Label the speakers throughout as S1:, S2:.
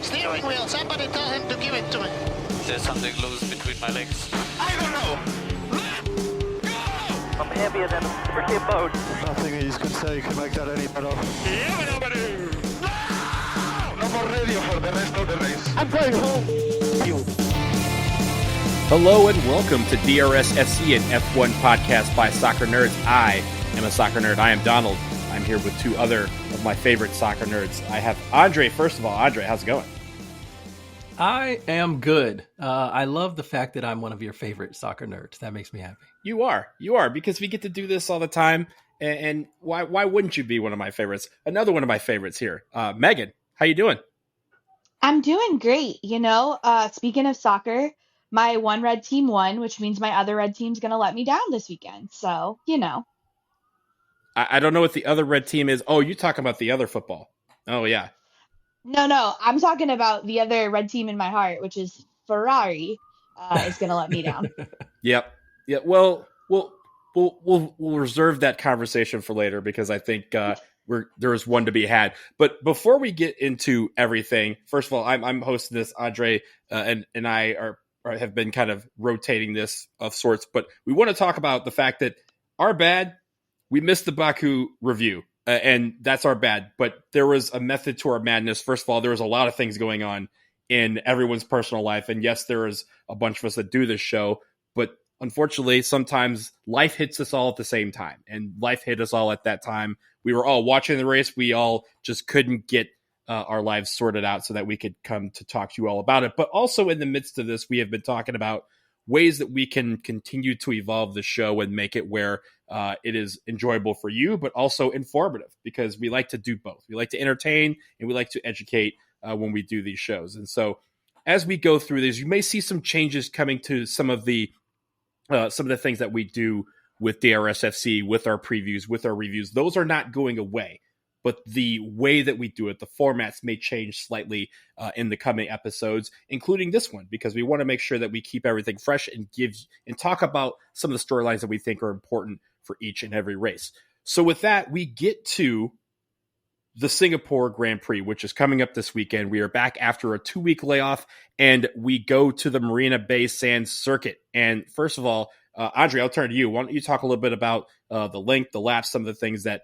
S1: Steering wheel, somebody tell him to give it to me.
S2: There's something loose between my legs.
S1: I don't know. Let go!
S3: I'm heavier than a freaking boat.
S4: Nothing he's could say could make that any better.
S1: No more radio for the rest of the race.
S4: I'm going home.
S5: Hello and welcome to DRS FC, an F1 podcast by soccer nerds. I am a soccer nerd. I am Donald. I'm here with two other of my favorite soccer nerds. I have André. First of all, André, how's it going?
S6: I am good. I love the fact that I'm one of your favorite soccer nerds. That makes me happy.
S5: You are, because we get to do this all the time. And why wouldn't you be one of my favorites? Another one of my favorites here. Meghan, how you doing?
S7: I'm doing great. Speaking of soccer, my one red team won, which means my other red team's going to let me down this weekend. So,
S5: I don't know what the other red team is. Oh, you're talking about the other football. Oh, yeah.
S7: No, I'm talking about the other red team in my heart, which is Ferrari, is going to let me down.
S5: Yep. Yeah. Well, we'll reserve that conversation for later because I think there is one to be had. But before we get into everything, first of all, I'm hosting this. André and I have been kind of rotating this of sorts, but we want to talk about the fact that our bad, we missed the Baku review. And that's our bad, but there was a method to our madness. First of all, there was a lot of things going on in everyone's personal life. And yes, there is a bunch of us that do this show, but unfortunately, sometimes life hits us all at the same time. And life hit us all at that time. We were all watching the race. We all just couldn't get our lives sorted out so that we could come to talk to you all about it. But also in the midst of this, we have been talking about ways that we can continue to evolve the show and make it where it is enjoyable for you, but also informative, because we like to do both. We like to entertain and we like to educate when we do these shows. And so as we go through these, you may see some changes coming to some of the things that we do with DRSFC, with our previews, with our reviews. Those are not going away, but the way that we do it, the formats may change slightly in the coming episodes, including this one, because we want to make sure that we keep everything fresh and talk about some of the storylines that we think are important for each and every race. So with that, we get to the Singapore Grand Prix, which is coming up this weekend. We are back after a 2-week layoff, and we go to the Marina Bay Sands circuit. And first of all, André, I'll turn to you. Why don't you talk a little bit about the length, the laps, some of the things that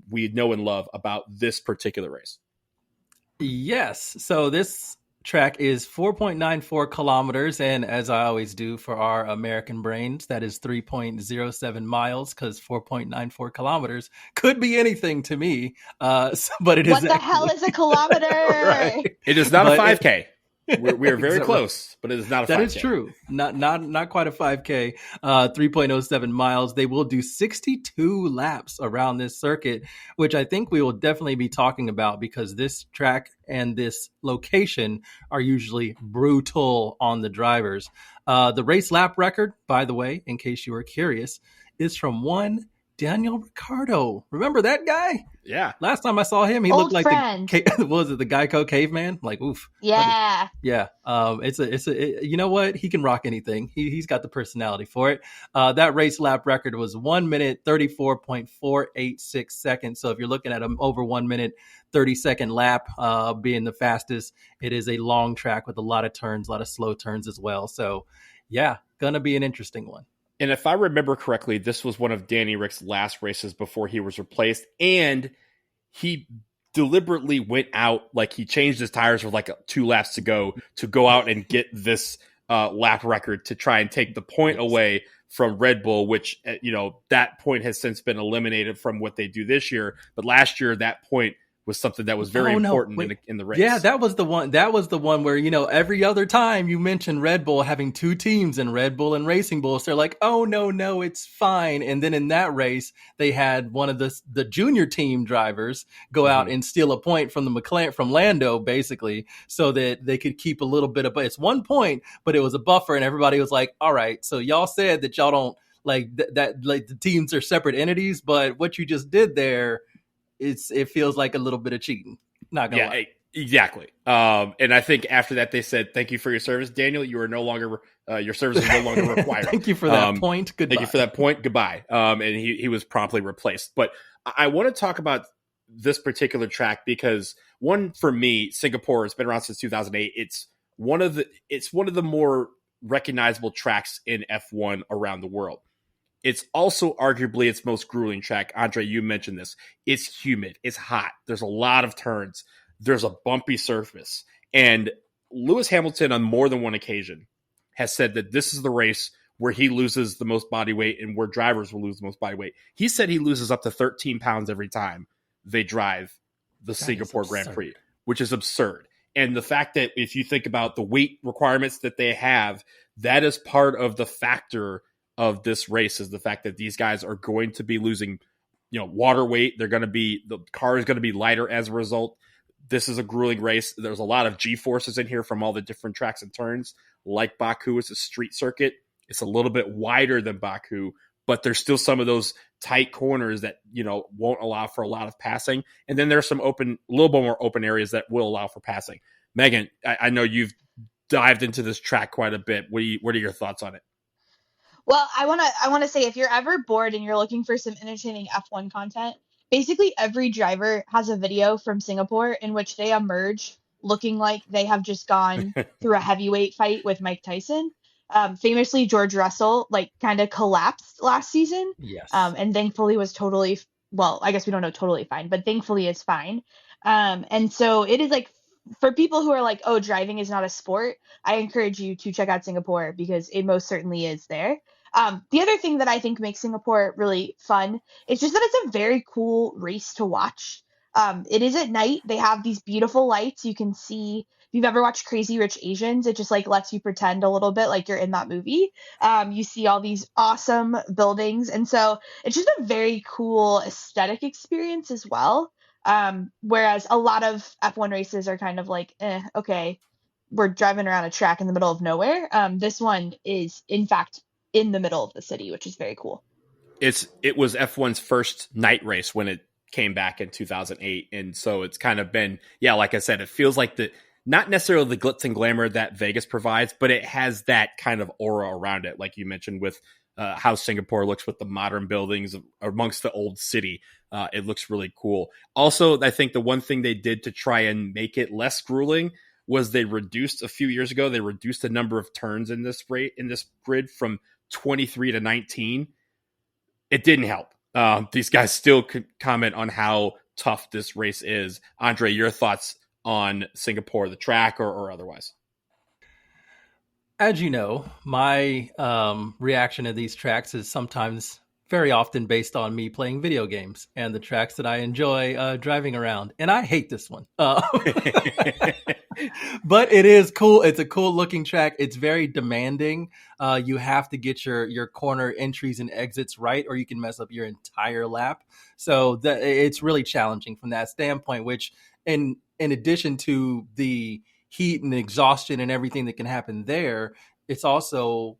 S5: we know and love about this particular race?
S6: Yes. So this track is 4.94 kilometers. And as I always do for our American brains, that is 3.07 miles, because 4.94 kilometers could be anything to me. But it is.
S7: What the hell is a kilometer?
S6: Right.
S5: It is not a 5K. We are very close, but it is not a 5K.
S6: That is true. Not quite a 5K. 3.07 miles. They will do 62 laps around this circuit, which I think we will definitely be talking about, because this track and this location are usually brutal on the drivers. The race lap record, by the way, in case you were curious, is from one Daniel Ricciardo. Remember that guy?
S5: Yeah.
S6: Last time I saw him, he
S7: Old
S6: looked like
S7: friend.
S6: the Geico caveman? Like, oof.
S7: Yeah.
S6: Yeah. You know what? He can rock anything. He's got the personality for it. That race lap record was 1 minute, 34.486 seconds. So if you're looking at an over 1 minute, 30-second lap being the fastest, it is a long track with a lot of turns, a lot of slow turns as well. So yeah, gonna be an interesting one.
S5: And if I remember correctly, this was one of Danny Rick's last races before he was replaced. And he deliberately went out, like he changed his tires with like 2 laps to go out and get this lap record to try and take the point away from Red Bull, which, that point has since been eliminated from what they do this year. But last year, that point was something that was very important in the race.
S6: Yeah, that was the one. That was the one where, every other time you mention Red Bull having 2 teams and Red Bull and Racing Bulls, they're like, oh, no, it's fine. And then in that race, they had one of the junior team drivers go out and steal a point from the McLaren, from Lando, basically, so that they could keep a little bit of, it's 1 point, but it was a buffer. And everybody was like, all right, so y'all said that y'all don't like that, like the teams are separate entities, but what you just did there, it feels like a little bit of cheating. Not gonna lie.
S5: Exactly. And I think after that they said, "Thank you for your service, Daniel. You are no longer your service is no longer required."
S6: Thank you for that point. Goodbye.
S5: Thank you for that point. Goodbye. And he was promptly replaced. But I want to talk about this particular track because one, for me, Singapore has been around since 2008. It's one of the more recognizable tracks in F1 around the world. It's also arguably its most grueling track. Andre, you mentioned this. It's humid. It's hot. There's a lot of turns. There's a bumpy surface. And Lewis Hamilton, on more than one occasion, has said that this is the race where he loses the most body weight and where drivers will lose the most body weight. He said he loses up to 13 pounds every time they drive the Singapore Grand Prix, which is absurd. And the fact that if you think about the weight requirements that they have, that is part of the factor of this race, is the fact that these guys are going to be losing, water weight. The car is going to be lighter as a result. This is a grueling race. There's a lot of G-forces in here from all the different tracks and turns. Like Baku, it's a street circuit. It's a little bit wider than Baku, but there's still some of those tight corners that, won't allow for a lot of passing. And then there's some a little bit more open areas that will allow for passing. Meghan, I know you've dived into this track quite a bit. What are your thoughts on it?
S7: Well, I want to say, if you're ever bored and you're looking for some entertaining F1 content, basically every driver has a video from Singapore in which they emerge looking like they have just gone through a heavyweight fight with Mike Tyson. Famously, George Russell kind of collapsed last season.
S6: Yes.
S7: And thankfully was totally, well, I guess we don't know totally fine, but thankfully is fine. And so it is for people who are like, oh, driving is not a sport, I encourage you to check out Singapore because it most certainly is there. The other thing that I think makes Singapore really fun is just that it's a very cool race to watch. It is at night. They have these beautiful lights. You can see, if you've ever watched Crazy Rich Asians, it just lets you pretend a little bit like you're in that movie. You see all these awesome buildings. And so it's just a very cool aesthetic experience as well. Whereas a lot of F1 races are kind of okay, we're driving around a track in the middle of nowhere. This one is, in fact, in the middle of the city, which is very cool.
S5: It was F1's first night race when it came back in 2008. And so it's kind of been, like I said, it feels like not necessarily the glitz and glamour that Vegas provides, but it has that kind of aura around it. Like you mentioned with how Singapore looks with the modern buildings amongst the old city. It looks really cool. Also, I think the one thing they did to try and make it less grueling was a few years ago, they reduced the number of turns in this grid from 23 to 19. It didn't help. These guys still could comment on how tough this race is. Andre, your thoughts on Singapore, the track or otherwise?
S6: As you know, my reaction to these tracks is sometimes very often based on me playing video games and the tracks that I enjoy driving around. And I hate this one. But it is cool. It's a cool looking track. It's very demanding. You have to get your corner entries and exits right, or you can mess up your entire lap. So it's really challenging from that standpoint, which in addition to the heat and exhaustion and everything that can happen there, it also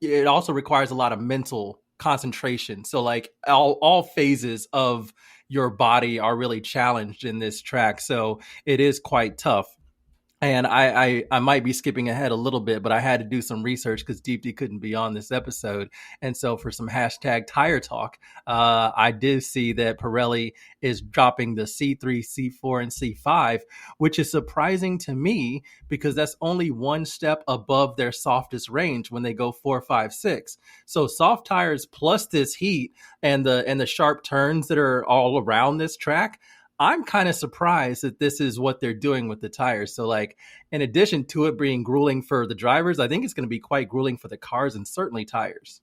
S6: requires a lot of mental concentration. So all phases of your body are really challenged in this track. So it is quite tough. And I might be skipping ahead a little bit, but I had to do some research because Deepti couldn't be on this episode. And so for some hashtag tire talk, I did see that Pirelli is dropping the C3, C4, and C5, which is surprising to me because that's only one step above their softest range when they go 4, 5, 6. So soft tires plus this heat and the sharp turns that are all around this track, I'm kind of surprised that this is what they're doing with the tires. So in addition to it being grueling for the drivers, I think it's going to be quite grueling for the cars and certainly tires.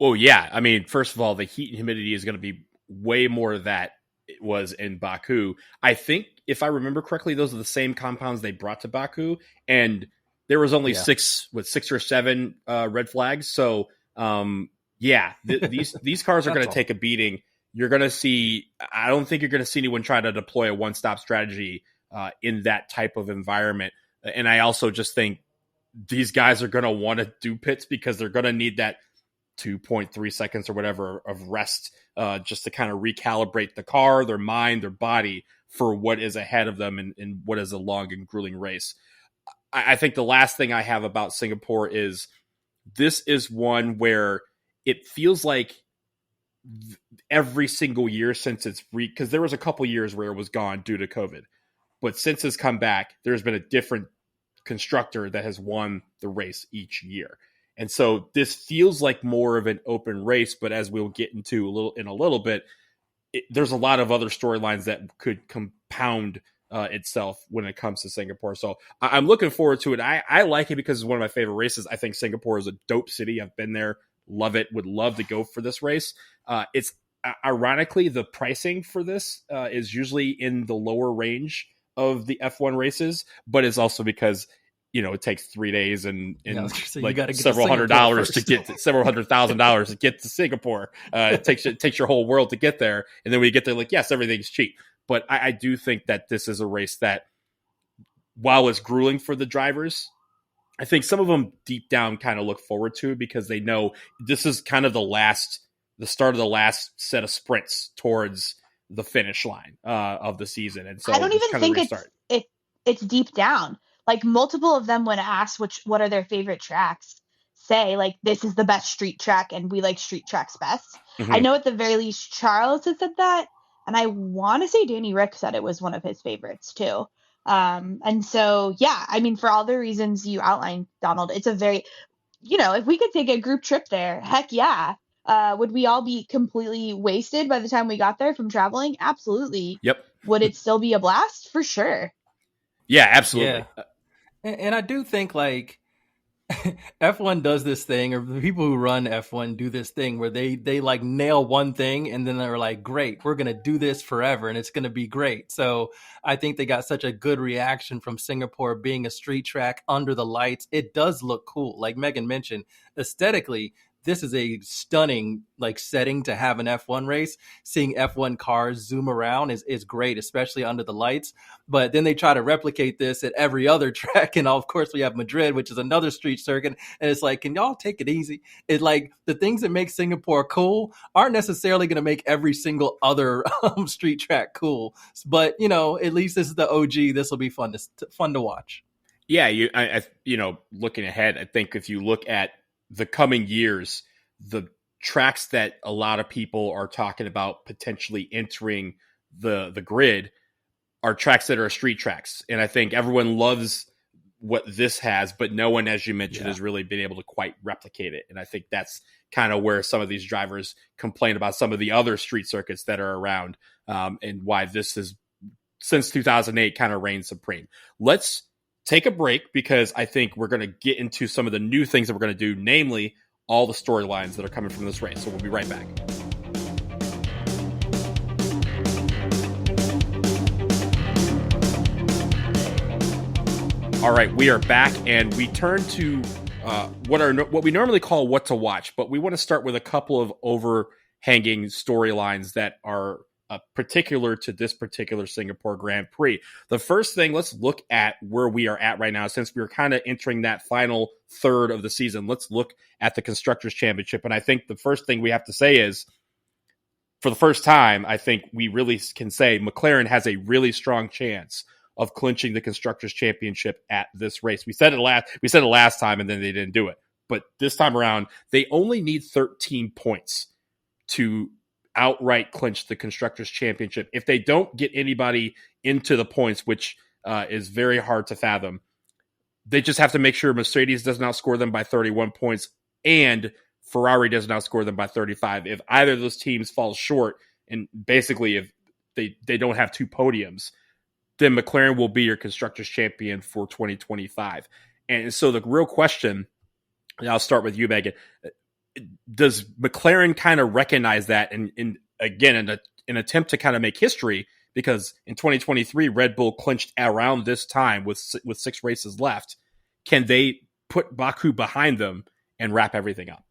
S5: Oh yeah. I mean, first of all, the heat and humidity is going to be way more that it was in Baku. I think if I remember correctly, those are the same compounds they brought to Baku, and there was only 6 or 7 red flags. So these cars are going to take a beating. You're going to see, I don't think you're going to see anyone try to deploy a one-stop strategy in that type of environment. And I also just think these guys are going to want to do pits because they're going to need that 2.3 seconds or whatever of rest just to kind of recalibrate the car, their mind, their body for what is ahead of them and what is a long and grueling race. I think the last thing I have about Singapore is this is one where it feels like every single year since it's because there was a couple years where it was gone due to COVID, but since it's come back, there's been a different constructor that has won the race each year. And so this feels like more of an open race, but as we'll get into in a little bit, there's a lot of other storylines that could compound itself when it comes to Singapore. So I'm looking forward to it. I like it because it's one of my favorite races. I think Singapore is a dope city. I've been there, love it, would love to go for this race. It's ironically, the pricing for this is usually in the lower range of the F1 races, but it's also because it takes 3 days and
S6: so
S5: like
S6: get
S5: several $100s to get several $100,000 to get to Singapore. It takes your whole world to get there, and then when you get there, like, yes, everything's cheap. But I do think that this is a race that, while it's grueling for the drivers, I think some of them deep down kind of look forward to it because they know this is kind of the start of the last set of sprints towards the finish line of the season. And so
S7: I don't even think it's deep down. Like, multiple of them, when asked what are their favorite tracks, say like, this is the best street track and we like street tracks best.
S5: Mm-hmm.
S7: I know at the very least Charles has said that, and I want to say Danny Rick said it was one of his favorites too. And so, yeah, I mean, for all the reasons you outlined, Donald, it's a very, if we could take a group trip there, heck yeah. Would we all be completely wasted by the time we got there from traveling? Absolutely.
S5: Yep.
S7: Would it still be a blast? For sure.
S5: Yeah, absolutely.
S6: Yeah. And I do think, like, F1 does this thing, or the people who run F1 do this thing where they like nail one thing and then they're like, great, we're going to do this forever and it's going to be great. So I think they got such a good reaction from Singapore being a street track under the lights. It does look cool. Like Meghan mentioned, aesthetically, this is a stunning setting to have an F1 race. Seeing F1 cars zoom around is great, especially under the lights. But then they try to replicate this at every other track. And of course we have Madrid, which is another street circuit. And it's like, can y'all take it easy? It's like the things that make Singapore cool aren't necessarily going to make every single other street track cool. But, at least this is the OG. This will be fun to watch.
S5: Yeah. Looking ahead, I think if you look at the coming years, the tracks that a lot of people are talking about potentially entering the grid are tracks that are street tracks. And I think everyone loves what this has, but no one, as you mentioned, has really been able to quite replicate it. And I think that's kind of where some of these drivers complain about some of the other street circuits that are around, and why this is, since 2008, kind of reigned supreme. Let's take a break because I think we're going to get into some of the new things that we're going to do, namely all the storylines that are coming from this race. So we'll be right back. All right, we are back, and we turn to what we normally call what to watch, but we want to start with a couple of overhanging storylines that are particular to this particular Singapore Grand Prix. The first thing, let's look at where we are at right now, since we're kind of entering that final third of the season. Let's look at the Constructors Championship, and I think the first thing we have to say is, for the first time, I think we really can say McLaren has a really strong chance of clinching the Constructors Championship at this race. We said it last time, and then they didn't do it. But this time around, they only need 13 points to outright clinch the Constructors Championship. If they don't get anybody into the points, which is very hard to fathom, they just have to make sure Mercedes doesn't outscore them by 31 points and Ferrari doesn't outscore them by 35. If either of those teams falls short, and basically if they don't have two podiums, then McLaren will be your Constructors Champion for 2025. And so the real question, and I'll start with you, Meghan, does McLaren kind of recognize that, and again, in an attempt to kind of make history, because in 2023, Red Bull clinched around this time with 6 races left. Can they put Baku behind them and wrap everything up?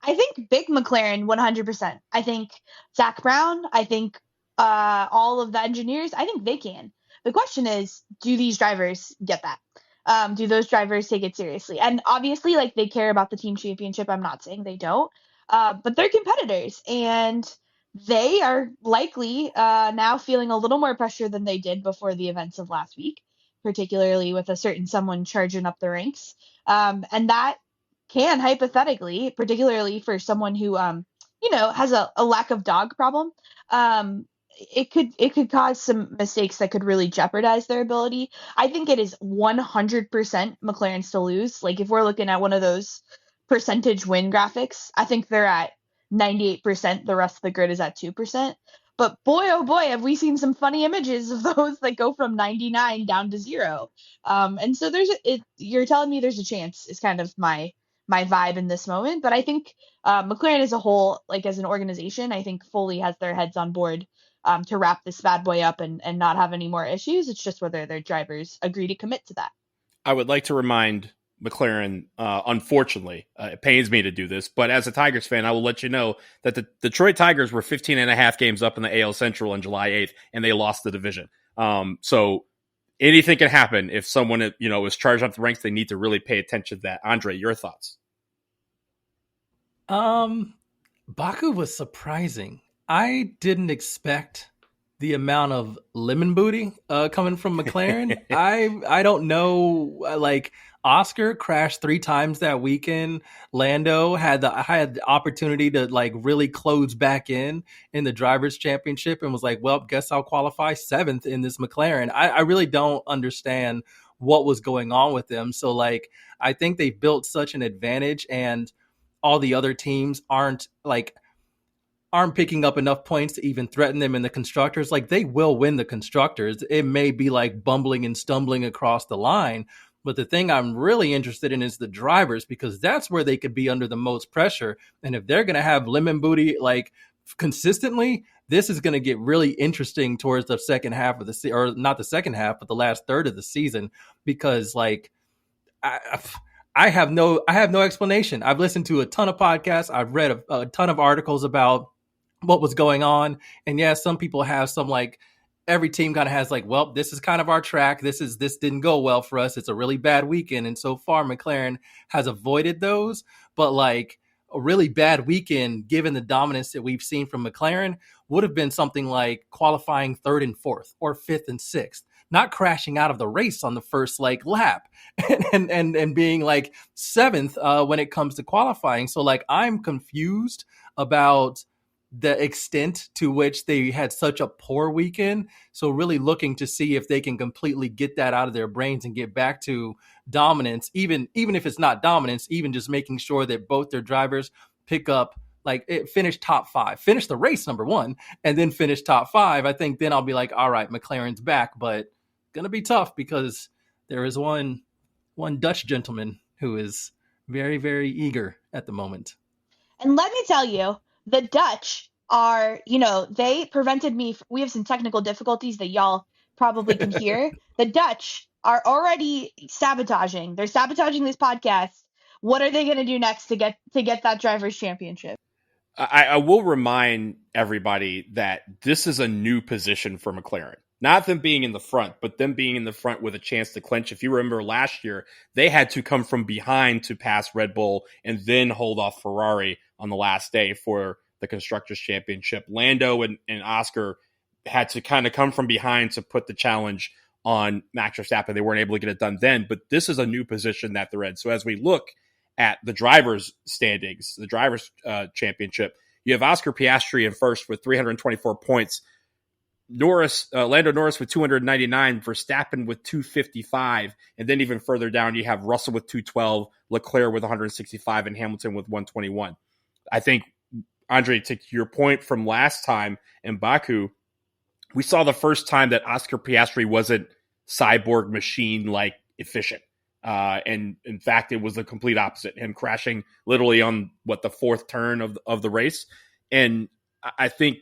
S7: I think big McLaren, 100%. I think Zach Brown, I think all of the engineers, I think they can. The question is, do these drivers get that? Do those drivers take it seriously? And obviously, they care about the team championship. I'm not saying they don't, but they're competitors, and they are likely now feeling a little more pressure than they did before the events of last week, particularly with a certain someone charging up the ranks. And that can hypothetically, particularly for someone who has a lack of dog problem, it could cause some mistakes that could really jeopardize their ability. I think it is 100% McLaren's to lose. Like if we're looking at one of those percentage win graphics, I think they're at 98%. The rest of the grid is at 2%. But boy, oh boy, have we seen some funny images of those that go from 99 down to 0. And so you're telling me there's a chance is kind of my vibe in this moment. But I think McLaren as a whole, like as an organization, I think fully has their heads on board to wrap this bad boy up and not have any more issues. It's just whether their drivers agree to commit to that.
S5: I would like to remind McLaren, unfortunately, it pains me to do this, but as a Tigers fan, I will let you know that the Detroit Tigers were 15 and a half games up in the AL Central on July 8th, and they lost the division. So anything can happen if someone, is charged up the ranks. They need to really pay attention to that. Andre, your thoughts?
S6: Baku was surprising. I didn't expect the amount of lemon booty coming from McLaren. I don't know. Like Oscar crashed 3 times that weekend. Lando had the opportunity to like really close back in the Drivers' Championship and was like, well, guess I'll qualify 7th in this McLaren. I really don't understand what was going on with them. So like, I think they built such an advantage, and all the other teams aren't picking up enough points to even threaten them in the constructors. Like they will win the constructors. It may be like bumbling and stumbling across the line. But the thing I'm really interested in is the drivers, because that's where they could be under the most pressure. And if they're going to have lemon booty like consistently, this is going to get really interesting towards the second half of the season, or not the second half, but the last third of the season, because like I have no explanation. I've listened to a ton of podcasts. I've read a ton of articles about what was going on. And yeah, some people have some like, every team kind of has like, well, this is kind of our track. This didn't go well for us. It's a really bad weekend. And so far McLaren has avoided those, but like a really bad weekend, given the dominance that we've seen from McLaren, would have been something like qualifying 3rd and 4th or 5th and 6th, not crashing out of the race on the first like lap and being like 7th when it comes to qualifying. So like, I'm confused about the extent to which they had such a poor weekend. So really looking to see if they can completely get that out of their brains and get back to dominance, even if it's not dominance, even just making sure that both their drivers pick up, finish top 5, finish the race number 1, and then finish top 5. I think then I'll be like, all right, McLaren's back, but gonna be tough because there is one Dutch gentleman who is very, very eager at the moment.
S7: And let me tell you, the Dutch are, they prevented me. We have some technical difficulties that y'all probably can hear. The Dutch are already sabotaging. They're sabotaging this podcast. What are they going to do next to get that Drivers' Championship?
S5: I will remind everybody that this is a new position for McLaren. Not them being in the front, but them being in the front with a chance to clinch. If you remember last year, they had to come from behind to pass Red Bull and then hold off Ferrari on the last day for the Constructors Championship. Lando and Oscar had to kind of come from behind to put the challenge on Max Verstappen. They weren't able to get it done then, but this is a new position that they're in. So as we look at the drivers' standings, the drivers' championship, you have Oscar Piastri in first with 324 points. Lando Norris with 299, Verstappen with 255, and then even further down you have Russell with 212, Leclerc with 165, and Hamilton with 121. I think, Andre, to your point from last time in Baku, we saw the first time that Oscar Piastri wasn't cyborg machine-like efficient. And in fact, it was the complete opposite, him crashing literally on the 4th turn of the race. And I think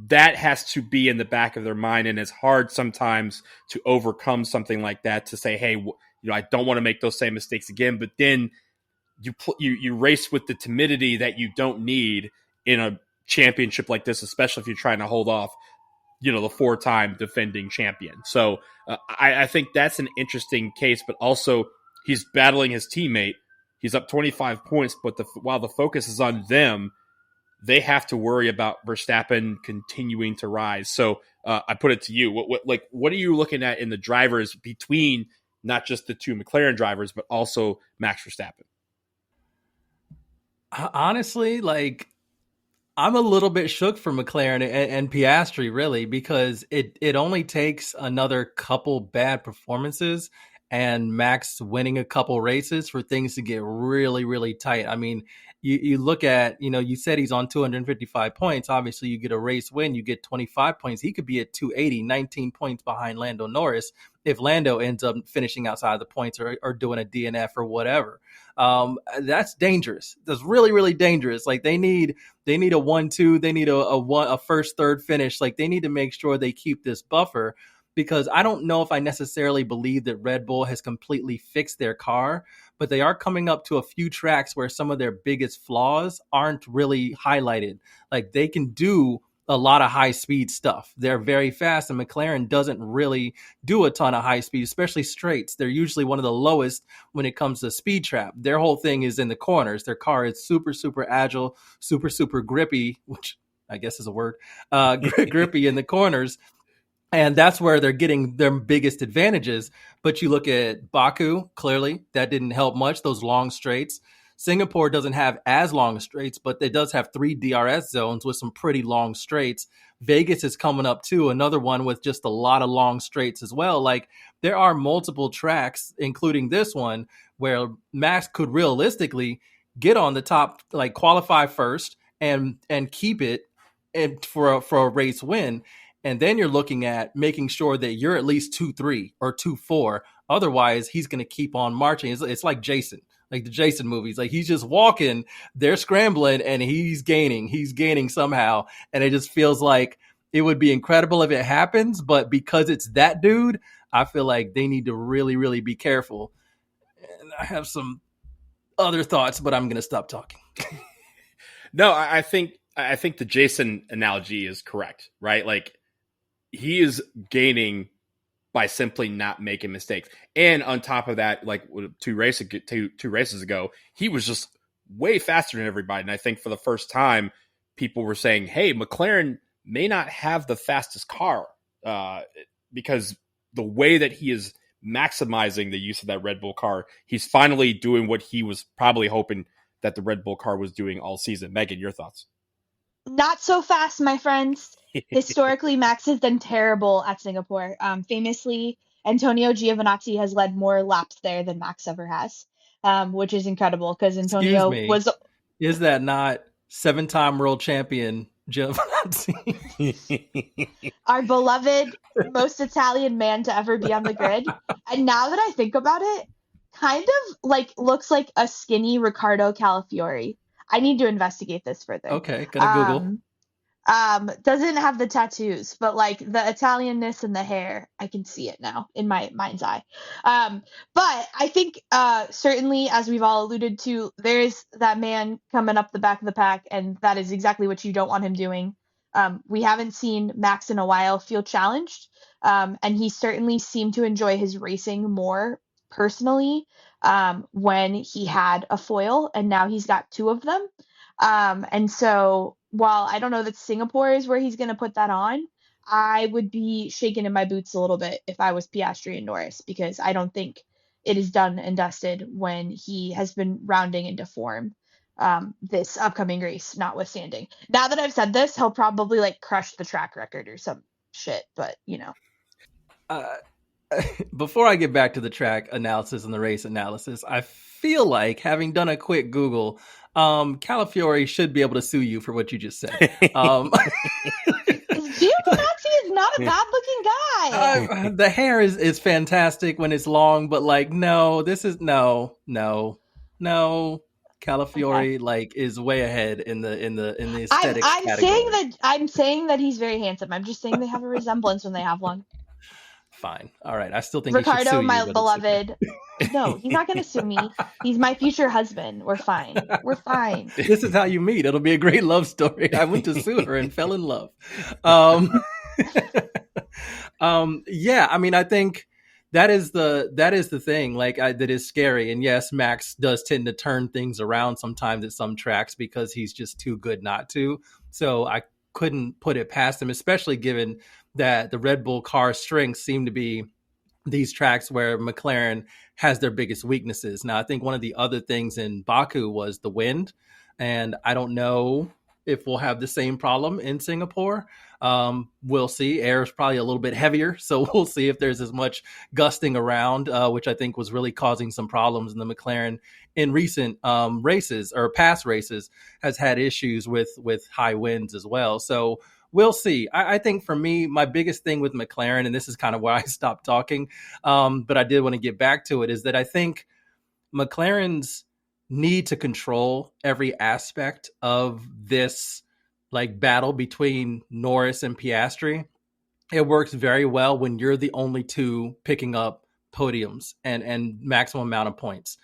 S5: that has to be in the back of their mind. And it's hard sometimes to overcome something like that, to say, hey, I don't want to make those same mistakes again. But then you race with the timidity that you don't need in a championship like this, especially if you're trying to hold off, the 4-time defending champion. So I think that's an interesting case, but also he's battling his teammate. He's up 25 points, but while the focus is on them, they have to worry about Verstappen continuing to rise. So I put it to you. What are you looking at in the drivers between not just the 2 McLaren drivers, but also Max Verstappen?
S6: Honestly, I'm a little bit shook for McLaren and Piastri, really, because it only takes another couple bad performances and Max winning a couple races for things to get really, really tight. I mean, you look at, you said he's on 255 points. Obviously, you get a race win, you get 25 points. He could be at 280, 19 points behind Lando Norris if Lando ends up finishing outside of the points or doing a DNF or whatever. That's dangerous. That's really, really dangerous. Like they need a 1-2. They need a first, third finish. Like they need to make sure they keep this buffer, because I don't know if I necessarily believe that Red Bull has completely fixed their car, but they are coming up to a few tracks where some of their biggest flaws aren't really highlighted. Like they can do a lot of high speed stuff. They're very fast, and McLaren doesn't really do a ton of high speed, especially straights. They're usually one of the lowest when it comes to speed trap. Their whole thing is in the corners. Their car is super, super agile, super, super grippy, which I guess is a word, grippy in the corners. And that's where they're getting their biggest advantages. But you look at Baku, clearly, that didn't help much, those long straights. Singapore doesn't have as long straights, but it does have 3 DRS zones with some pretty long straights. Vegas is coming up too, another one with just a lot of long straights as well. Like there are multiple tracks, including this one, where Max could realistically get on the top, like qualify first and keep it for a race win. And then you're looking at making sure that you're at least 2-3 or 2-4. Otherwise, he's going to keep on marching. It's like Jason, like the Jason movies. Like he's just walking, they're scrambling, and he's gaining somehow. And it just feels like it would be incredible if it happens. But because it's that dude, I feel like they need to really, really be careful. And I have some other thoughts, but I'm going to stop talking.
S5: No, I think the Jason analogy is correct, right? Like he is gaining by simply not making mistakes. And on top of that, like two races ago, he was just way faster than everybody. And I think for the first time, people were saying, hey, McLaren may not have the fastest car because the way that he is maximizing the use of that Red Bull car, he's finally doing what he was probably hoping that the Red Bull car was doing all season. Megan, your thoughts?
S7: Not so fast, my friends. Historically, Max has done terrible at Singapore. Famously, Antonio Giovinazzi has led more laps there than Max ever has, which is incredible because Antonio was.
S6: Is that not 7-time world champion Giovinazzi?
S7: Our beloved, most Italian man to ever be on the grid. And now that I think about it, kind of like looks like a skinny Riccardo Calafiori. I need to investigate this further.
S6: Okay, gotta Google.
S7: Doesn't have the tattoos, but like the Italianness and the hair, I can see it now in my mind's eye. But I think certainly, as we've all alluded to, there is that man coming up the back of the pack, and that is exactly what you don't want him doing. We haven't seen Max in a while feel challenged, and he certainly seemed to enjoy his racing more personally when he had a foil, and now he's got 2 of them. And so while I don't know that Singapore is where he's going to put that on, I would be shaking in my boots a little bit if I was Piastri and Norris, because I don't think it is done and dusted when he has been rounding into form this upcoming race, notwithstanding. Now that I've said this, he'll probably like crush the track record or some shit, but you know.
S6: Before I get back to the track analysis and the race analysis, I feel like, having done a quick Google, Calafiori should be able to sue you for what you just said.
S7: Giovinazzi is not a bad-looking guy.
S6: The hair is fantastic when it's long, but like, no. Calafiori like is way ahead in the aesthetic category.
S7: I'm saying that he's very handsome. I'm just saying they have a resemblance when they have long.
S6: Fine. All right. I still think
S7: Riccardo,
S6: he should sue
S7: my
S6: you,
S7: beloved. No, he's not going to sue me. He's my future husband. We're fine. We're fine.
S6: This is how you meet. It'll be a great love story. I went to sue her and fell in love. Yeah. I mean, I think that is the thing. Like, that is scary. And yes, Max does tend to turn things around sometimes at some tracks because he's just too good not to. So I couldn't put it past him, especially given that the Red Bull car strengths seem to be these tracks where McLaren has their biggest weaknesses. Now, I think one of the other things in Baku was the wind, and I don't know if we'll have the same problem in Singapore. We'll see. Air is probably a little bit heavier, so we'll see if there's as much gusting around, which I think was really causing some problems in the McLaren in recent races or past races, has had issues with high winds as well. So we'll see. I think for me, my biggest thing with McLaren, and this is kind of why I stopped talking, but I did want to get back to it, is that I think McLaren's need to control every aspect of this like battle between Norris and Piastri. It works very well when you're the only two picking up podiums and maximum amount of points.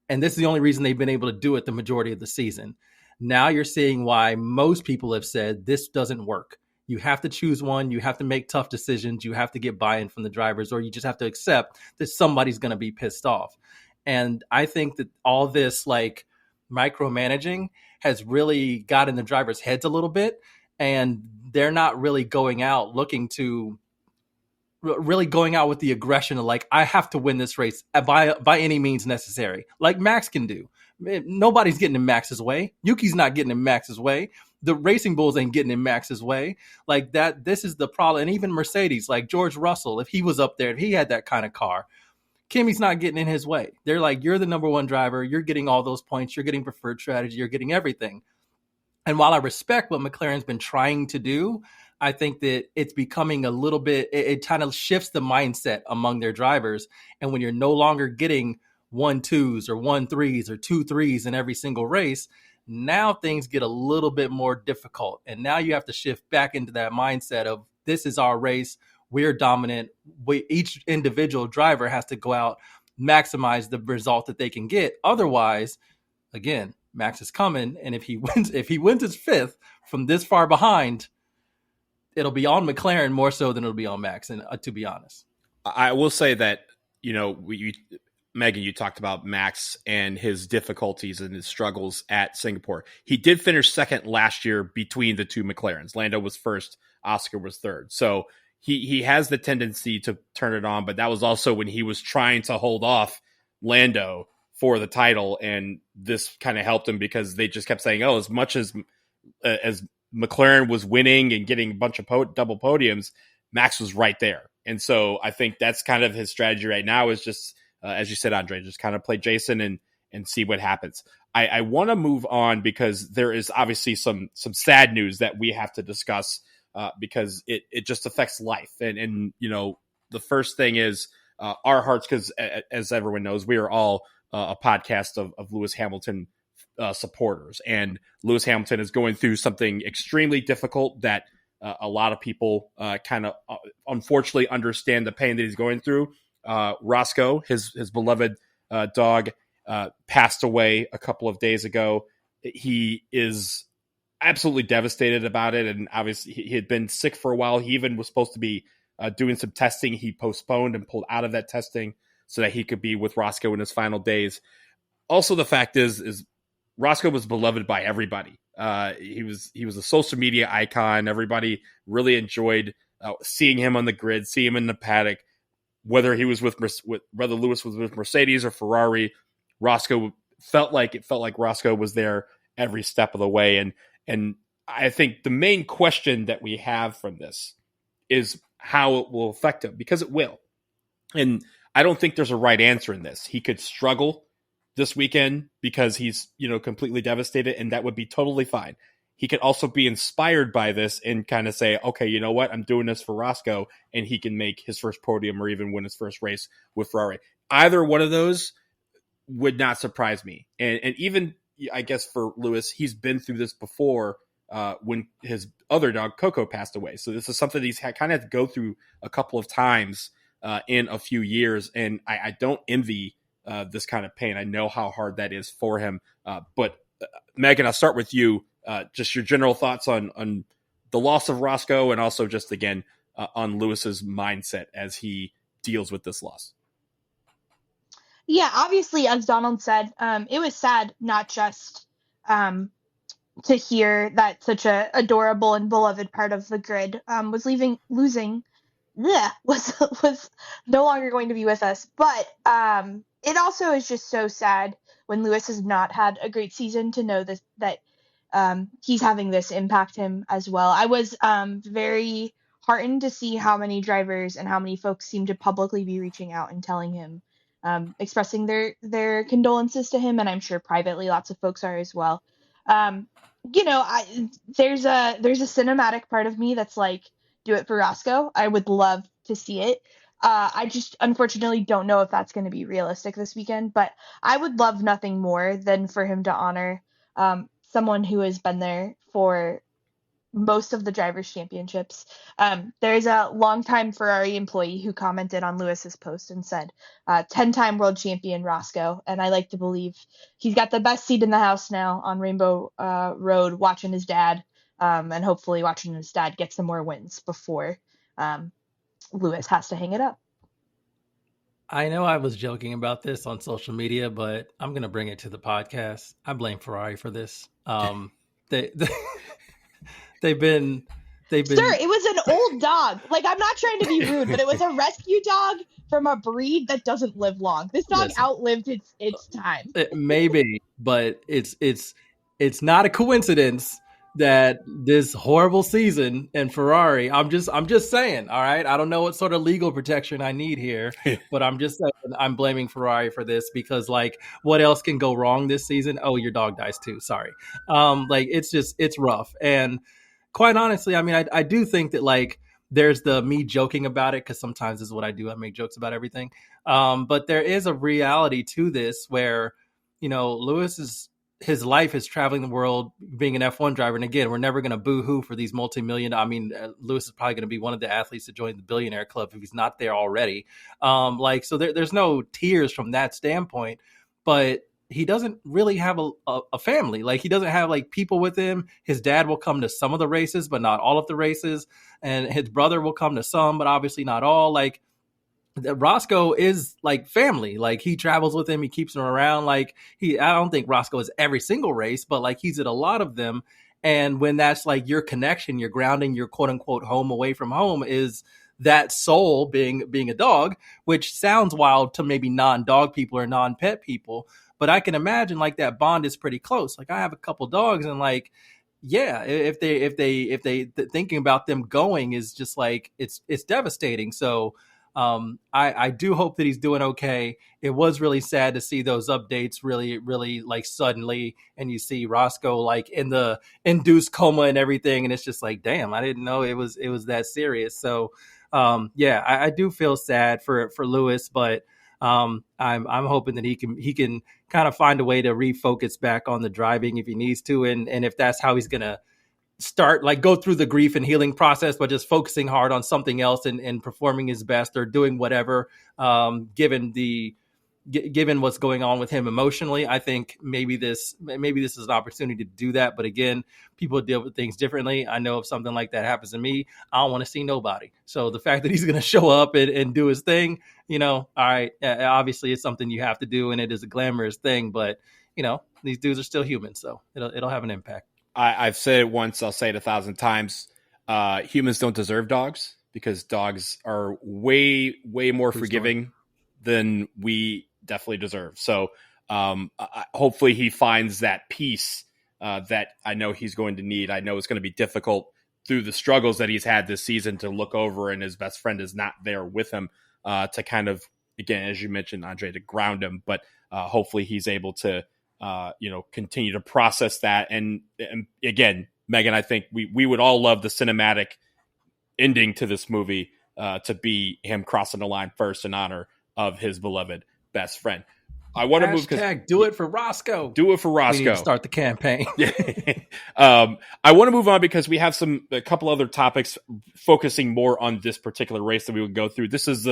S6: And this is the only reason they've been able to do it the majority of the season. Now you're seeing why most people have said this doesn't work. You have to choose one. You have to make tough decisions. You have to get buy-in from the drivers, or you just have to accept that somebody's going to be pissed off. And I think that all this like micromanaging has really got in the drivers' heads a little bit, and they're not really going out with the aggression of like, I have to win this race by any means necessary, like Max can do. Nobody's getting in Max's way. Yuki's not getting in Max's way. The Racing Bulls ain't getting in Max's way. Like that, this is the problem. And even Mercedes, like George Russell, if he was up there, if he had that kind of car, Kimmy's not getting in his way. They're like, you're the number one driver. You're getting all those points. You're getting preferred strategy. You're getting everything. And while I respect what McLaren's been trying to do, I think that it's becoming a little bit, it kind of shifts the mindset among their drivers. And when you're no longer getting 1-2s or 1-3s or 2-3s in every single race, now things get a little bit more difficult. And now you have to shift back into that mindset of this is our race. We're dominant. Each individual driver has to go out, maximize the result that they can get. Otherwise, again, Max is coming, and if he wins his fifth from this far behind, it'll be on McLaren more so than it'll be on Max. And to be honest,
S5: I will say that Meghan, you talked about Max and his difficulties and his struggles at Singapore. He did finish second last year between the two McLarens. Lando was first, Oscar was third. So he has the tendency to turn it on, but that was also when he was trying to hold off Lando for the title, and this kind of helped him because they just kept saying, "Oh, as much as McLaren was winning and getting a bunch of double podiums, Max was right there." And so I think that's kind of his strategy right now is just, as you said, Andre, just kind of play Jason and see what happens. I want to move on because there is obviously some sad news that we have to discuss because it just affects life. And the first thing is our hearts, because as everyone knows, we are all a podcast of Lewis Hamilton supporters. And Lewis Hamilton is going through something extremely difficult that a lot of people kind of unfortunately understand the pain that he's going through. Roscoe, his beloved dog, passed away a couple of days ago. He is absolutely devastated about it. And obviously he had been sick for a while. He even was supposed to be doing some testing. He postponed and pulled out of that testing so that he could be with Roscoe in his final days. Also, the fact is Roscoe was beloved by everybody. He was a social media icon. Everybody really enjoyed seeing him on the grid, seeing him in the paddock. Whether he was whether Lewis was with Mercedes or Ferrari, Roscoe felt like Roscoe was there every step of the way. And I think the main question that we have from this is how it will affect him, because it will. And I don't think there's a right answer in this. He could struggle this weekend because he's, completely devastated, and that would be totally fine. He could also be inspired by this and kind of say, okay, you know what? I'm doing this for Roscoe, and he can make his first podium or even win his first race with Ferrari. Either one of those would not surprise me. And even, I guess, for Lewis, he's been through this before when his other dog, Coco, passed away. So this is something he's kind of had to go through a couple of times in a few years. And I don't envy this kind of pain. I know how hard that is for him. But Meghan, I'll start with you. Just your general thoughts on the loss of Roscoe, and also just, again, on Lewis's mindset as he deals with this loss.
S7: Yeah, obviously, as Donald said, it was sad not just to hear that such a adorable and beloved part of the grid was was no longer going to be with us. But it also is just so sad when Lewis has not had a great season to know that he's having this impact him as well. I was very heartened to see how many drivers and how many folks seem to publicly be reaching out and telling him, expressing their condolences to him, and I'm sure privately lots of folks are as well. Um, there's a cinematic part of me that's like, do it for Roscoe. I would love to see it. I just unfortunately don't know if that's going to be realistic this weekend, but I would love nothing more than for him to honor someone who has been there for most of the drivers' championships. There's a longtime Ferrari employee who commented on Lewis's post and said, 10-time world champion Roscoe. And I like to believe he's got the best seat in the house now on Rainbow Road, watching his dad, and hopefully watching his dad get some more wins before Lewis has to hang it up.
S6: I know I was joking about this on social media, but I'm going to bring it to the podcast. I blame Ferrari for this. They've been.
S7: Sir, it was an old dog. Like, I'm not trying to be rude, but it was a rescue dog from a breed that doesn't live long. This dog outlived its time.
S6: Maybe, but it's not a coincidence that this horrible season in Ferrari. I'm just saying. All right, I don't know what sort of legal protection I need here, but I'm just saying I'm blaming Ferrari for this because, like, what else can go wrong this season? Oh, your dog dies too. Sorry. Like, it's rough. And quite honestly, I mean, I do think that, like, there's the me joking about it because sometimes this is what I do. I make jokes about everything. But there is a reality to this where, his life is traveling the world, being an F1 driver. And again, we're never going to boo-hoo for these multi-million. I mean, Lewis is probably going to be one of the athletes to join the billionaire club if he's not there already. So there's no tears from that standpoint, but he doesn't really have a family. Like, he doesn't have, like, people with him. His dad will come to some of the races, but not all of the races. And his brother will come to some, but obviously not all. Like, Roscoe is like family. Like, he travels with him. He keeps him around. Like, I don't think Roscoe is every single race, but, like, he's at a lot of them. And when that's, like, your connection, your grounding, your quote unquote home away from home is that soul being a dog, which sounds wild to maybe non-dog people or non-pet people. But I can imagine, like, that bond is pretty close. Like, I have a couple dogs, and, like, yeah, if they thinking about them going is just like, it's devastating. So I do hope that he's doing okay. It was really sad to see those updates really, really, like, suddenly, and you see Roscoe, like, in the induced coma and everything, and it's just like, damn, I didn't know it was that serious. So I do feel sad for Lewis, but I'm hoping that he can kind of find a way to refocus back on the driving if he needs to, and if that's how he's gonna start, like, go through the grief and healing process, but just focusing hard on something else and performing his best or doing whatever, given what's going on with him emotionally. I think maybe this is an opportunity to do that. But again, people deal with things differently. I know if something like that happens to me, I don't want to see nobody. So the fact that he's going to show up and do his thing, all right, obviously it's something you have to do, and it is a glamorous thing, but these dudes are still human. So it'll have an impact.
S5: I've said it once, I'll say it 1,000 times. Humans don't deserve dogs because dogs are way, way more forgiving than we definitely deserve. So hopefully he finds that peace that I know he's going to need. I know it's going to be difficult through the struggles that he's had this season to look over, and his best friend is not there with him to kind of, again, as you mentioned, Andre, to ground him. But hopefully he's able to continue to process that. And again, Meghan, I think we would all love the cinematic ending to this movie to be him crossing the line first in honor of his beloved best friend. I want to move because
S6: do it for Roscoe.
S5: Do it for Roscoe.
S6: We need to start the campaign.
S5: I want to move on because we have a couple other topics focusing more on this particular race that we would go through. This is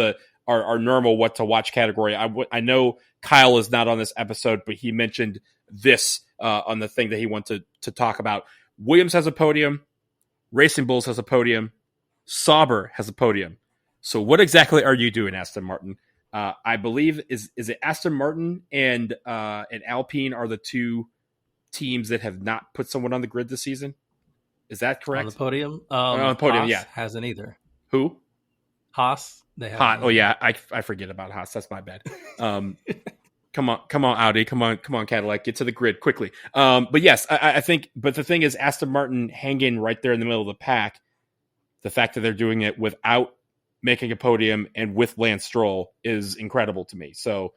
S5: our normal what to watch category. I know Kyle is not on this episode, but he mentioned this on the thing that he wanted to talk about. Williams has a podium. Racing Bulls has a podium. Sauber has a podium. So what exactly are you doing, Aston Martin? I believe is it Aston Martin and Alpine are the two teams that have not put someone on the grid this season. Is that correct?
S6: On the podium?
S5: On the podium,
S6: Haas
S5: yeah.
S6: Hasn't either.
S5: Who?
S6: Haas. They have.
S5: Haas. Oh, yeah. I forget about Haas. That's my bad. Come on, Audi. Come on, Cadillac. Get to the grid quickly. But yes, I think. But the thing is, Aston Martin hanging right there in the middle of the pack. The fact that they're doing it without making a podium and with Lance Stroll is incredible to me. So,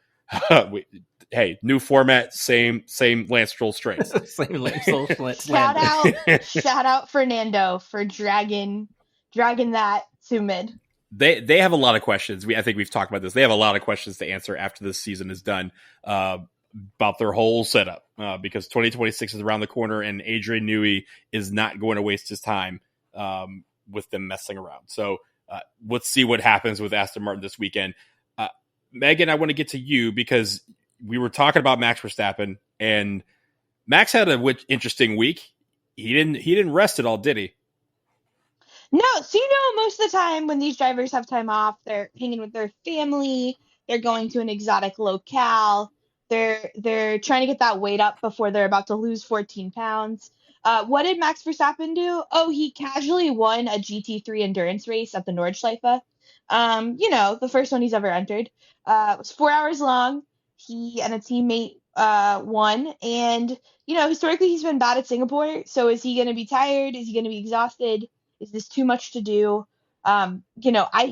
S5: hey, new format, same Lance Stroll straights.
S6: Same Lance Stroll
S7: shout out Fernando for dragging that to mid.
S5: They have a lot of questions. I think we've talked about this. They have a lot of questions to answer after this season is done about their whole setup because 2026 is around the corner and Adrian Newey is not going to waste his time with them messing around. So let's see what happens with Aston Martin this weekend. Meghan, I want to get to you because we were talking about Max Verstappen and Max had an interesting week. He didn't rest at all, did he?
S7: No, so most of the time when these drivers have time off, they're hanging with their family, they're going to an exotic locale, they're trying to get that weight up before they're about to lose 14 pounds. What did Max Verstappen do? Oh, he casually won a GT3 endurance race at the Nordschleife. The first one he's ever entered. It was 4 hours long. He and a teammate won, and historically he's been bad at Singapore. So is he going to be tired? Is he going to be exhausted? Is this too much to do? I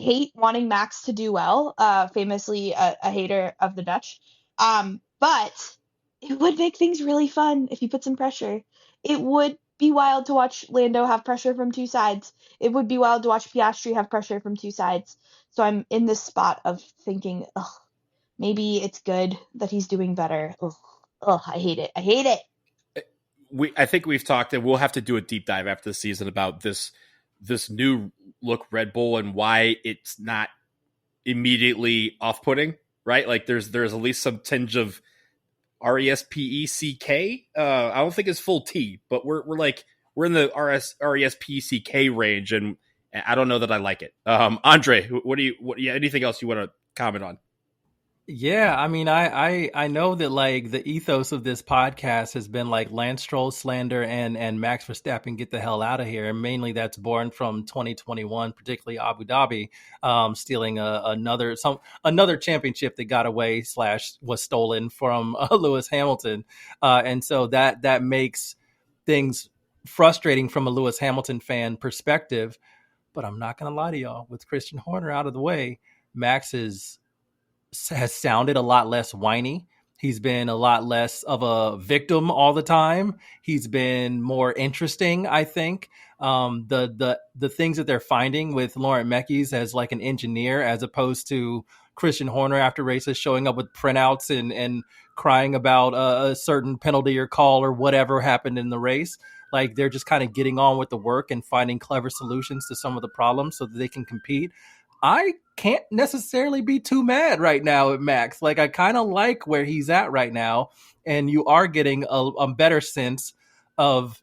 S7: hate wanting Max to do well, famously a hater of the Dutch. But it would make things really fun if he put some pressure. It would be wild to watch Lando have pressure from two sides. It would be wild to watch Piastri have pressure from two sides. So I'm in this spot of thinking, maybe it's good that he's doing better. I hate it.
S5: I think we've talked and we'll have to do a deep dive after the season about this new look Red Bull and why it's not immediately off-putting, right? Like there's at least some tinge of RESPECK. I don't think it's full T, but we're in the RESPECK range, and I don't know that I like it. Andre, anything else you want to comment on?
S6: Yeah, I mean, I know that like the ethos of this podcast has been like Lance Stroll slander and Max Verstappen get the hell out of here, and mainly that's born from 2021, particularly Abu Dhabi, stealing another championship that got away / was stolen from Lewis Hamilton, and so that makes things frustrating from a Lewis Hamilton fan perspective. But I'm not gonna lie to y'all, with Christian Horner out of the way, Max has sounded a lot less whiny. He's been a lot less of a victim all the time. He's been more interesting, I think. The things that they're finding with Laurent Mekies as like an engineer, as opposed to Christian Horner after races showing up with printouts and crying about a certain penalty or call or whatever happened in the race. Like they're just kind of getting on with the work and finding clever solutions to some of the problems so that they can compete. I can't necessarily be too mad right now at Max. Like I kind of like where he's at right now, and you are getting a better sense of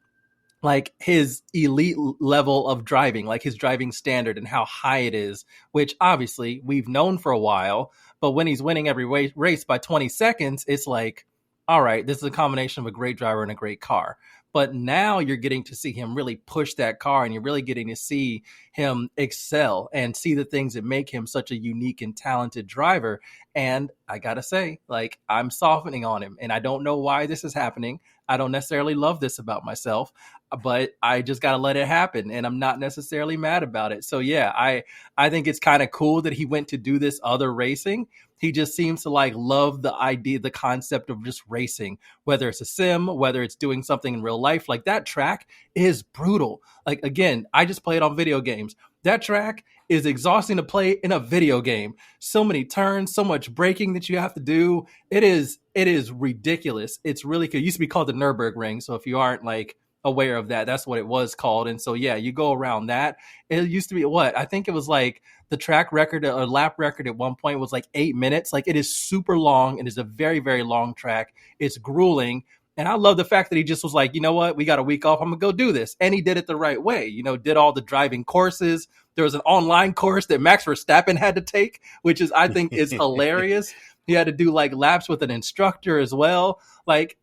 S6: like his elite level of driving, like his driving standard and how high it is, which obviously we've known for a while. But when he's winning every race by 20 seconds, it's like, all right, this is a combination of a great driver and a great car. But now you're getting to see him really push that car, and you're really getting to see him excel and see the things that make him such a unique and talented driver. And I got to say, like, I'm softening on him, and I don't know why this is happening. I don't necessarily love this about myself, but I just got to let it happen, and I'm not necessarily mad about it. So yeah, I think it's kind of cool that he went to do this other racing. He just seems to like love the idea, the concept of just racing, whether it's a sim, whether it's doing something in real life. Like that track is brutal. Like, again, I just played on video games. That track is exhausting to play in a video game. So many turns, so much braking that you have to do. It is ridiculous. It's really cool. It used to be called the Nürburgring. So if you aren't like aware of that, that's what it was called. And so, yeah, you go around that. It used to be I think it was like the track record or lap record at one point was like 8 minutes. Like it is super long. It is a very, very long track. It's grueling. And I love the fact that he just was like, you know what? We got a week off. I'm going to go do this. And he did it the right way. Did all the driving courses. There was an online course that Max Verstappen had to take, which is, I think, is hilarious. He had to do like laps with an instructor as well. Like,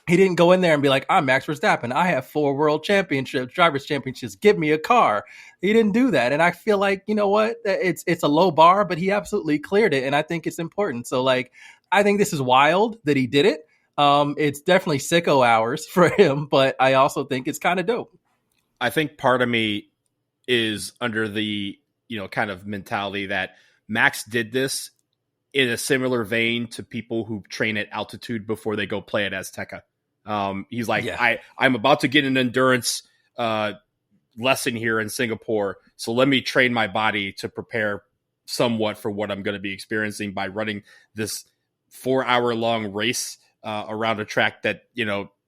S6: he didn't go in there and be like, I'm Max Verstappen. I have 4 world championships, drivers championships. Give me a car. He didn't do that. And I feel like, you know what? It's a low bar, but he absolutely cleared it. And I think it's important. So like, I think this is wild that he did it. It's definitely sicko hours for him, but I also think it's kind of dope.
S5: I think part of me is under the, kind of mentality that Max did this in a similar vein to people who train at altitude before they go play at Azteca. He's like, I'm about to get an endurance lesson here in Singapore, so let me train my body to prepare somewhat for what I'm going to be experiencing by running this 4-hour long race around a track that,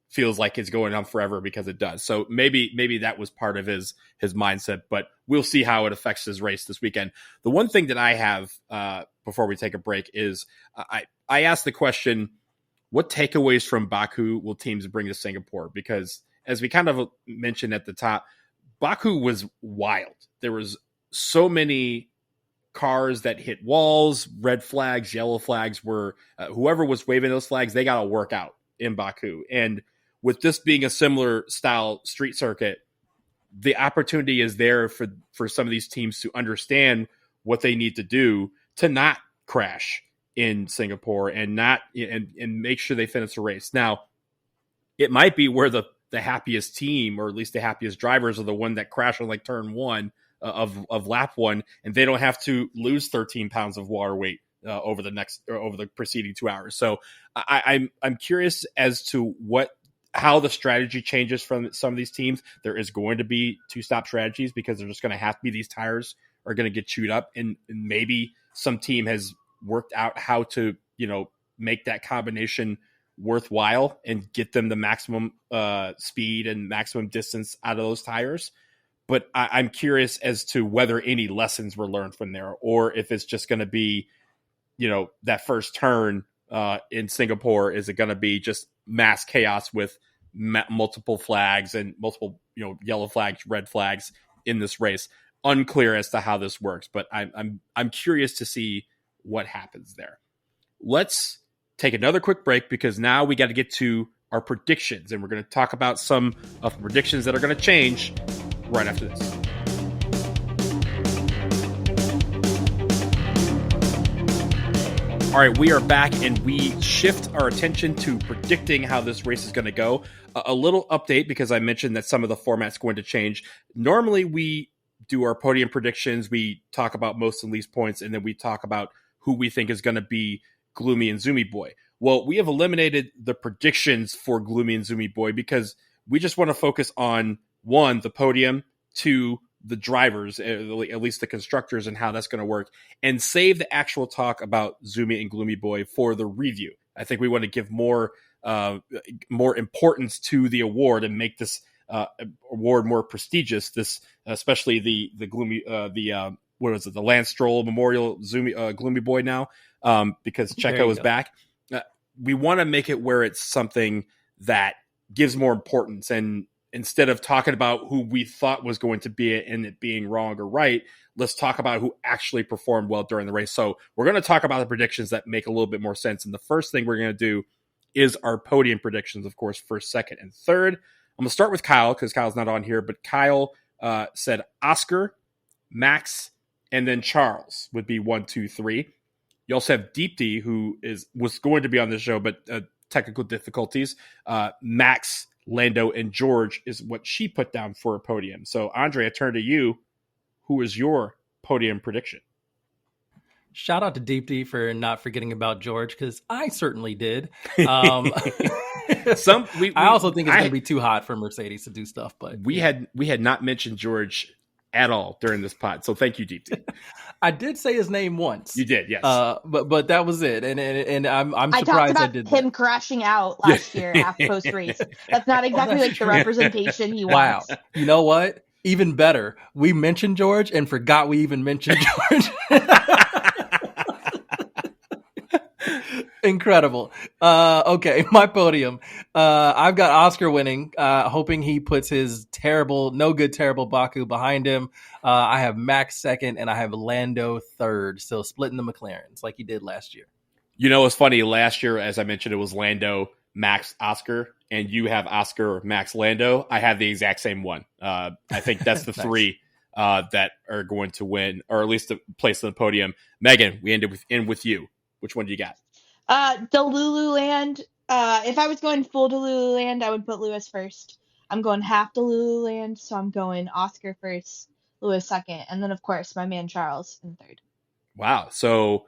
S5: feels like it's going on forever because it does. So maybe that was part of his mindset, but we'll see how it affects his race this weekend. The one thing that I have before we take a break is I asked the question, what takeaways from Baku will teams bring to Singapore? Because as we kind of mentioned at the top, Baku was wild. There was so many cars that hit walls, red flags, yellow flags, were whoever was waving those flags, they got to work out in Baku. And with this being a similar style street circuit, the opportunity is there for some of these teams to understand what they need to do to not crash in Singapore and not and make sure they finish the race. Now, it might be where the happiest team, or at least the happiest drivers, are the one that crash on like turn one of lap one, and they don't have to lose 13 pounds of water weight over the preceding 2 hours. So I'm curious as to how the strategy changes from some of these teams. There is going to be two-stop strategies because they're just going to have to be, these tires are going to get chewed up, and maybe some team has worked out how to, make that combination worthwhile and get them the maximum speed and maximum distance out of those tires. But I'm curious as to whether any lessons were learned from there, or if it's just going to be, that first turn in Singapore, is it going to be just mass chaos with multiple flags and multiple, yellow flags, red flags in this race? Unclear as to how this works, but I'm curious to see what happens there. Let's take another quick break because now we got to get to our predictions, and we're going to talk about some of the predictions that are going to change right after this. All right, we are back, and we shift our attention to predicting how this race is going to go. A little update, because I mentioned that some of the format's going to change. Normally, we do our podium predictions. We talk about most and least points, and then we talk about who we think is going to be Gloomy and Zoomy Boy. Well, we have eliminated the predictions for Gloomy and Zoomy Boy because we just want to focus on, 1, the podium, 2, the drivers, at least the constructors, and how that's going to work, and save the actual talk about Zoomy and Gloomy Boy for the review. I think we want to give more importance to the award and make this award more prestigious. This, especially the Gloomy, the Lance Stroll Memorial Gloomy Boy now, because Checo is back. We want to make it where it's something that gives more importance, and instead of talking about who we thought was going to be it and it being wrong or right, let's talk about who actually performed well during the race. So we're going to talk about the predictions that make a little bit more sense. And the first thing we're going to do is our podium predictions, of course, first, second, and third. I'm going to start with Kyle because Kyle's not on here, but Kyle said Oscar, Max, and then Charles would be 1, 2, 3. You also have Deepti, who was going to be on the show, but technical difficulties. Max, Lando, and George is what she put down for a podium. So, André, I turn to you. Who is your podium prediction?
S6: Shout out to Deepti for not forgetting about George, because I certainly did. I also think it's going to be too hot for Mercedes to do stuff, but
S5: we had not mentioned George at all during this pod. So thank you, Deepti.
S6: I did say his name once.
S5: You did, yes.
S6: But that was it. And I'm
S7: I
S6: surprised
S7: talked
S6: I
S7: about
S6: did
S7: him
S6: that.
S7: crashing out last year after post race. That's not exactly
S6: that's
S7: like
S6: true.
S7: the representation he
S6: Wow.
S7: wants.
S6: You know what? Even better. We mentioned George and forgot we even mentioned George. Incredible. Okay, my podium. I've got Oscar winning, hoping he puts his no good terrible Baku behind him. I have Max second, and I have Lando third. So splitting the McLarens like he did last year.
S5: You know, it's funny. Last year, as I mentioned, it was Lando, Max, Oscar, and you have Oscar, Max, Lando. I have the exact same one. I think that's the
S6: Nice.
S5: three that are going to win, or at least the place on the podium. Meghan, we ended in with you. Which one do you got?
S7: Delululand. If I was going full Delululand, I would put Lewis first. I'm going half Delululand, so I'm going Oscar first, Lewis second, and then of course my man Charles in third.
S5: Wow. So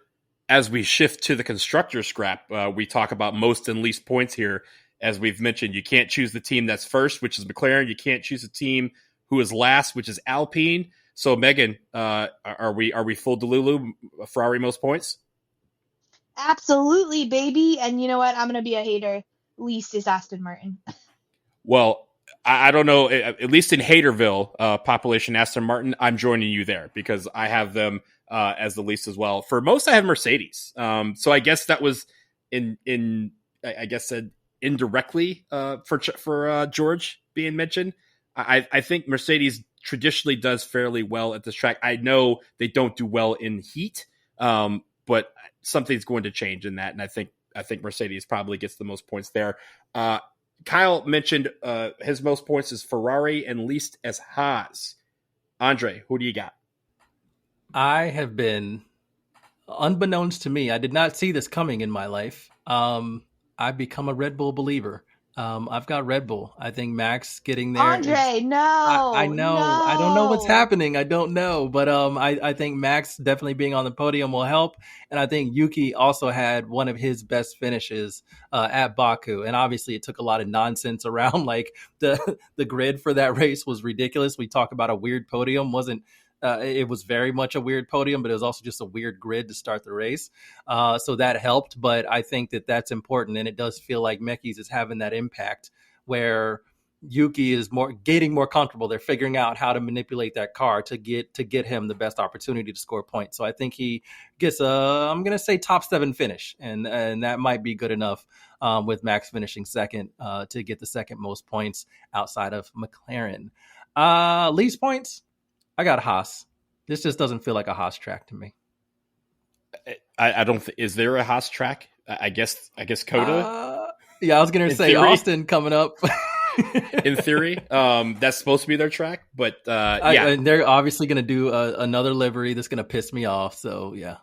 S5: as we shift to the constructor scrap, we talk about most and least points here. As we've mentioned, you can't choose the team that's first, which is McLaren. You can't choose a team who is last, which is Alpine. So Megan, are we full Delulu, Ferrari most points?
S7: Absolutely, baby. And you know what? I'm gonna be a hater. Least is Aston Martin.
S5: Well, I don't know. At least in Haterville, population Aston Martin, I'm joining you there because I have them as the least as well. For most, I have Mercedes. So I guess that was indirectly for George being mentioned. I think Mercedes traditionally does fairly well at this track. I know they don't do well in heat, but something's going to change in that, and I think Mercedes probably gets the most points there. Kyle mentioned his most points is Ferrari and least as Haas. André, who do you got?
S6: I have been, unbeknownst to me, I did not see this coming in my life. I've become a Red Bull believer. I've got Red Bull. I think Max getting there.
S7: André, no.
S6: I know.
S7: No.
S6: I don't know what's happening. I don't know. But I think Max definitely being on the podium will help. And I think Yuki also had one of his best finishes at Baku. And obviously it took a lot of nonsense around. Like the grid for that race was ridiculous. We talk about a weird podium. It was very much a weird podium, but it was also just a weird grid to start the race. So that helped. But I think that that's important. And it does feel like Mekis is having that impact where Yuki is getting more comfortable. They're figuring out how to manipulate that car to get him the best opportunity to score points. So I think he gets I'm going to say top 7 finish. And that might be good enough with Max finishing second to get the second most points outside of McLaren. Least points. I got Haas. This just doesn't feel like a Haas track to me.
S5: I don't. Is there a Haas track? I guess Coda.
S6: Yeah, I was gonna say
S5: theory?
S6: Austin coming up.
S5: In theory, that's supposed to be their track, but yeah,
S6: and they're obviously gonna do another livery that's gonna piss me off. So yeah.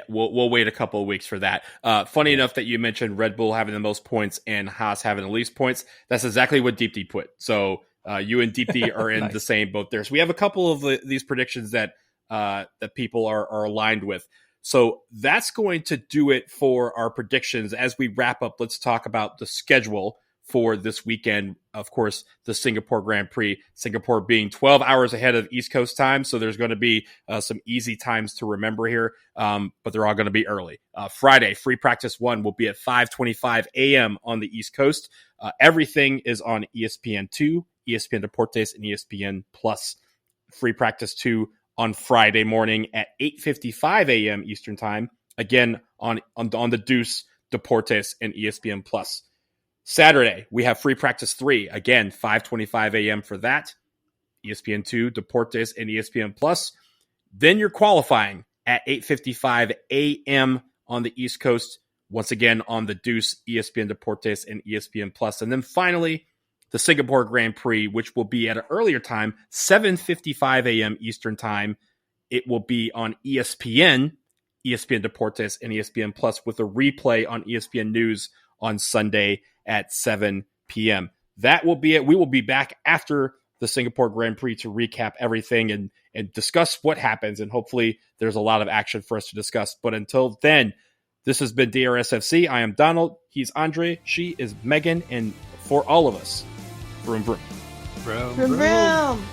S5: We'll wait a couple of weeks for that. Funny enough that you mentioned Red Bull having the most points and Haas having the least points. That's exactly what Deep D put. So. You and Deep D are in
S6: Nice.
S5: the same boat there. So we have a couple of these predictions that people are aligned with. So that's going to do it for our predictions. As we wrap up, let's talk about the schedule for this weekend. Of course, the Singapore Grand Prix, Singapore being 12 hours ahead of East Coast time. So there's going to be some easy times to remember here, but they're all going to be early. Friday, free practice 1 will be at 5:25 a.m. on the East Coast. Everything is on ESPN2, ESPN Deportes, and ESPN Plus. Free practice 2 on Friday morning at 8:55 a.m. Eastern time. Again, on the Deuce, Deportes, and ESPN Plus. Saturday, we have free practice 3. Again, 5:25 a.m. for that. ESPN2, Deportes, and ESPN Plus. Then you're qualifying at 8:55 a.m. on the East Coast. Once again, on the Deuce, ESPN Deportes, and ESPN Plus. And then finally, the Singapore Grand Prix, which will be at an earlier time, 7:55 a.m. Eastern time. It will be on ESPN, ESPN Deportes, and ESPN Plus with a replay on ESPN News on Sunday at 7 p.m. That will be it. We will be back after the Singapore Grand Prix to recap everything and discuss what happens. And hopefully there's a lot of action for us to discuss. But until then, this has been DRSFC. I am Donald. He's André. She is Megan. And for all of us, vroom vroom.
S6: Vroom,
S7: Vroom, vroom.